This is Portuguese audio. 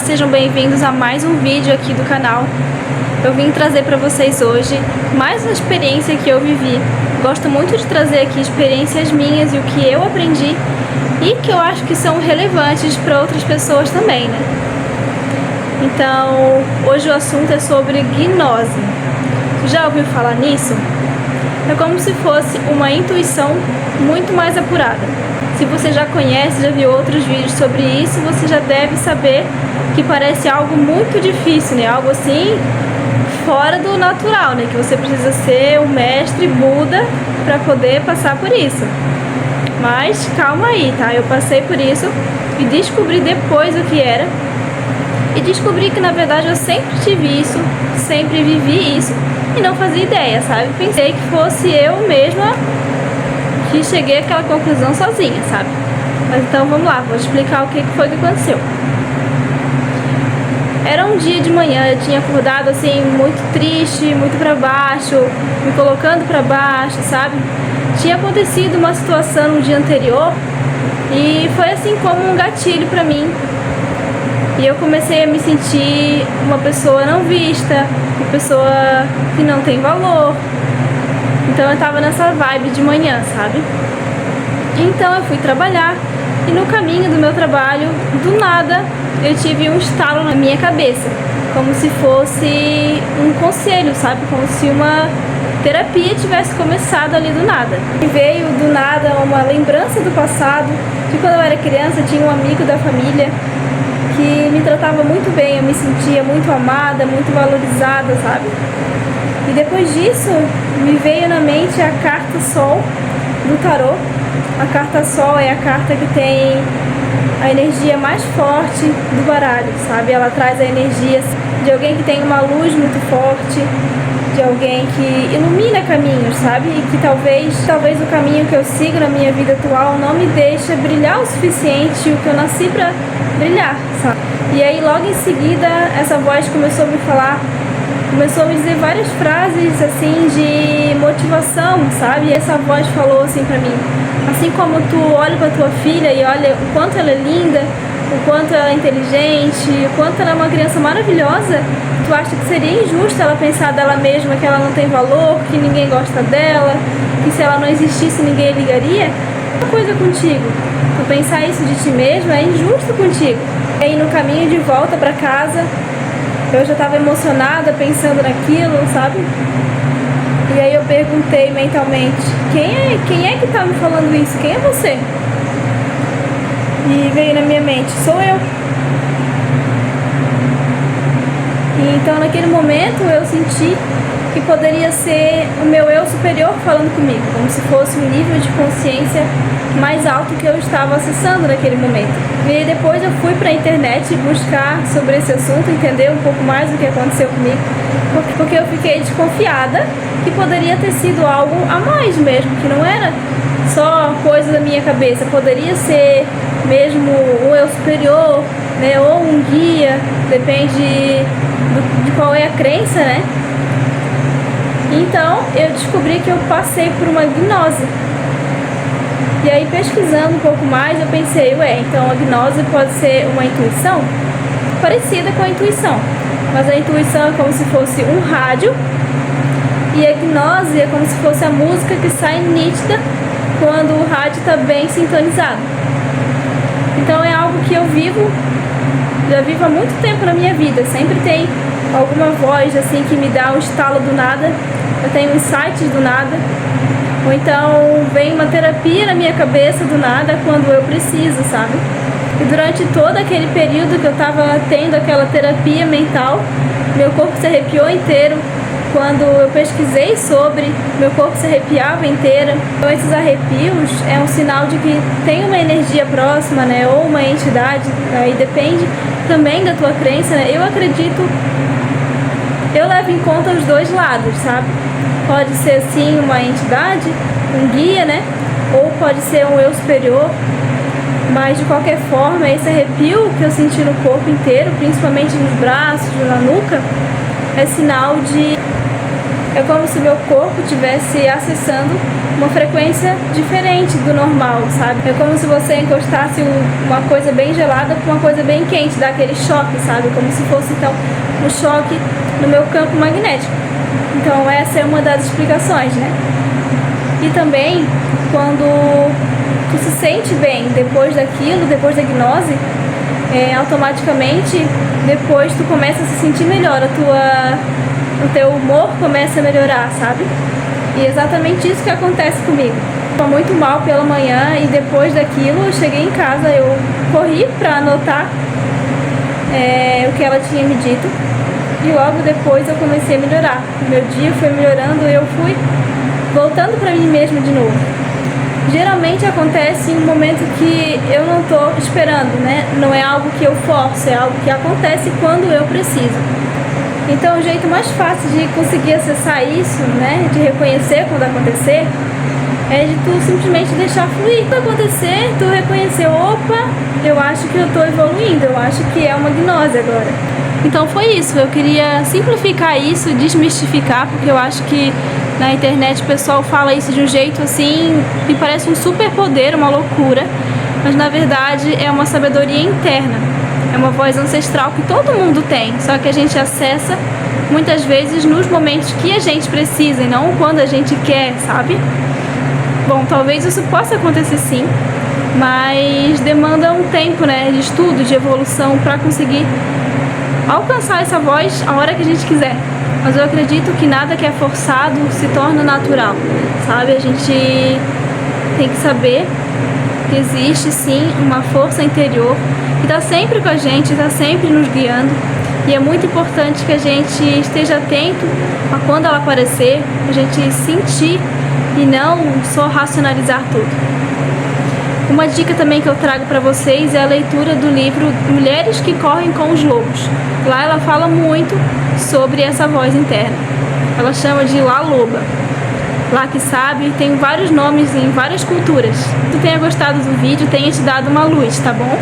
sejam bem-vindos a mais um vídeo aqui do canal. Eu vim trazer para vocês hoje mais uma experiência que eu vivi. Gosto muito de trazer aqui experiências minhas e o que eu aprendi e que eu acho que são relevantes para outras pessoas também, né? Então, hoje o assunto é sobre gnose. Você já ouviu falar nisso? É como se fosse uma intuição muito mais apurada. Se você já conhece, já viu outros vídeos sobre isso, você já deve saber que parece algo muito difícil, né? Algo assim fora do natural, né? Que você precisa ser o mestre Buda para poder passar por isso. Mas calma aí, tá? Eu passei por isso e descobri depois o que era. E descobri que na verdade eu sempre tive isso, sempre vivi isso e não fazia ideia, sabe? Pensei que fosse eu mesma que cheguei àquela conclusão sozinha, sabe? Mas então vamos lá, vou explicar o que foi que aconteceu. Era um dia de manhã, eu tinha acordado assim muito triste, muito pra baixo, me colocando pra baixo, sabe? Tinha acontecido uma situação no dia anterior e foi assim como um gatilho pra mim. E eu comecei a me sentir uma pessoa não vista, uma pessoa que não tem valor. Então eu tava nessa vibe de manhã, sabe? Então eu fui trabalhar e no caminho do meu trabalho, do nada, eu tive um estalo na minha cabeça. Como se fosse um conselho, sabe? Como se uma terapia tivesse começado ali do nada. E veio do nada uma lembrança do passado, de quando eu era criança, tinha um amigo da família que me tratava muito bem, eu me sentia muito amada, muito valorizada, sabe? E depois disso, me veio na mente a carta Sol do tarô. A carta Sol é a carta que tem a energia mais forte do baralho, sabe? Ela traz a energia de alguém que tem uma luz muito forte, de alguém que ilumina caminhos, sabe? E que talvez o caminho que eu sigo na minha vida atual não me deixa brilhar o suficiente, o que eu nasci pra brilhar, sabe? E aí logo em seguida essa voz começou a me falar, começou a me dizer várias frases assim de motivação, sabe? E essa voz falou assim pra mim: assim como tu olha pra tua filha e olha o quanto ela é linda, o quanto ela é inteligente, o quanto ela é uma criança maravilhosa, tu acha que seria injusto ela pensar dela mesma que ela não tem valor, que ninguém gosta dela, que se ela não existisse ninguém ligaria? Uma coisa contigo, tu pensar isso de ti mesma é injusto contigo. E aí no caminho de volta pra casa, eu já estava emocionada pensando naquilo, sabe? E aí eu perguntei mentalmente: quem é que tá me falando isso? Quem é você? E veio na minha mente: sou eu. E então naquele momento eu senti que poderia ser o meu eu superior falando comigo, como se fosse um nível de consciência mais alto que eu estava acessando naquele momento. E aí depois eu fui para a internet buscar sobre esse assunto, entender um pouco mais do que aconteceu comigo, porque eu fiquei desconfiada que poderia ter sido algo a mais mesmo, que não era só coisa da minha cabeça, poderia ser mesmo um eu superior, né, ou um guia, depende de qual é a crença, né? Então eu descobri que eu passei por uma gnose. E aí pesquisando um pouco mais eu pensei, então a gnose pode ser uma intuição parecida com a intuição, mas a intuição é como se fosse um rádio e a gnose é como se fosse a música que sai nítida quando o rádio está bem sintonizado. Então é algo que eu já vivo há muito tempo na minha vida. Sempre tem alguma voz assim que me dá um estalo do nada, eu tenho insights do nada, ou então vem uma terapia na minha cabeça do nada quando eu preciso, sabe? E durante todo aquele período que eu estava tendo aquela terapia mental, meu corpo se arrepiou inteiro. Quando eu pesquisei sobre, meu corpo se arrepiava inteira. Então esses arrepios é um sinal de que tem uma energia próxima, né? Ou uma entidade, aí depende também da tua crença, né? Eu acredito, eu levo em conta os dois lados, sabe? Pode ser sim uma entidade, um guia, né? Ou pode ser um eu superior. Mas de qualquer forma, esse arrepio que eu senti no corpo inteiro, principalmente nos braços, na nuca, é sinal de É como se o meu corpo estivesse acessando uma frequência diferente do normal, sabe? É como se você encostasse uma coisa bem gelada com uma coisa bem quente, dá aquele choque, sabe? Como se fosse, então, um choque no meu campo magnético. Então, essa é uma das explicações, né? E também, quando tu se sente bem depois daquilo, depois da gnose, automaticamente, depois tu começa a se sentir melhor, o teu humor começa a melhorar, sabe? E é exatamente isso que acontece comigo. Estou muito mal pela manhã e depois daquilo eu cheguei em casa, eu corri para anotar o que ela tinha me dito e logo depois eu comecei a melhorar. O meu dia foi melhorando e eu fui voltando para mim mesma de novo. Geralmente acontece em um momento que eu não estou esperando, né? Não é algo que eu forço, é algo que acontece quando eu preciso. Então o jeito mais fácil de conseguir acessar isso, né, de reconhecer quando acontecer, é de tu simplesmente deixar fluir. Quando acontecer, tu reconhecer, opa, eu acho que eu estou evoluindo, eu acho que é uma gnose agora. Então foi isso, eu queria simplificar isso, desmistificar, porque eu acho que na internet o pessoal fala isso de um jeito assim, que parece um superpoder, uma loucura, mas na verdade é uma sabedoria interna. É uma voz ancestral que todo mundo tem, só que a gente acessa muitas vezes nos momentos que a gente precisa e não quando a gente quer, sabe? Bom, talvez isso possa acontecer sim, mas demanda um tempo, né, de estudo, de evolução para conseguir alcançar essa voz a hora que a gente quiser. Mas eu acredito que nada que é forçado se torna natural, sabe? A gente tem que saber que existe sim uma força interior que está sempre com a gente, está sempre nos guiando, e é muito importante que a gente esteja atento a quando ela aparecer, a gente sentir e não só racionalizar tudo. Uma dica também que eu trago para vocês é a leitura do livro Mulheres que Correm com os Lobos. Lá ela fala muito sobre essa voz interna. Ela chama de La Loba. Lá que sabe, tem vários nomes em várias culturas. Se tu tenha gostado do vídeo, tenha te dado uma luz, tá bom?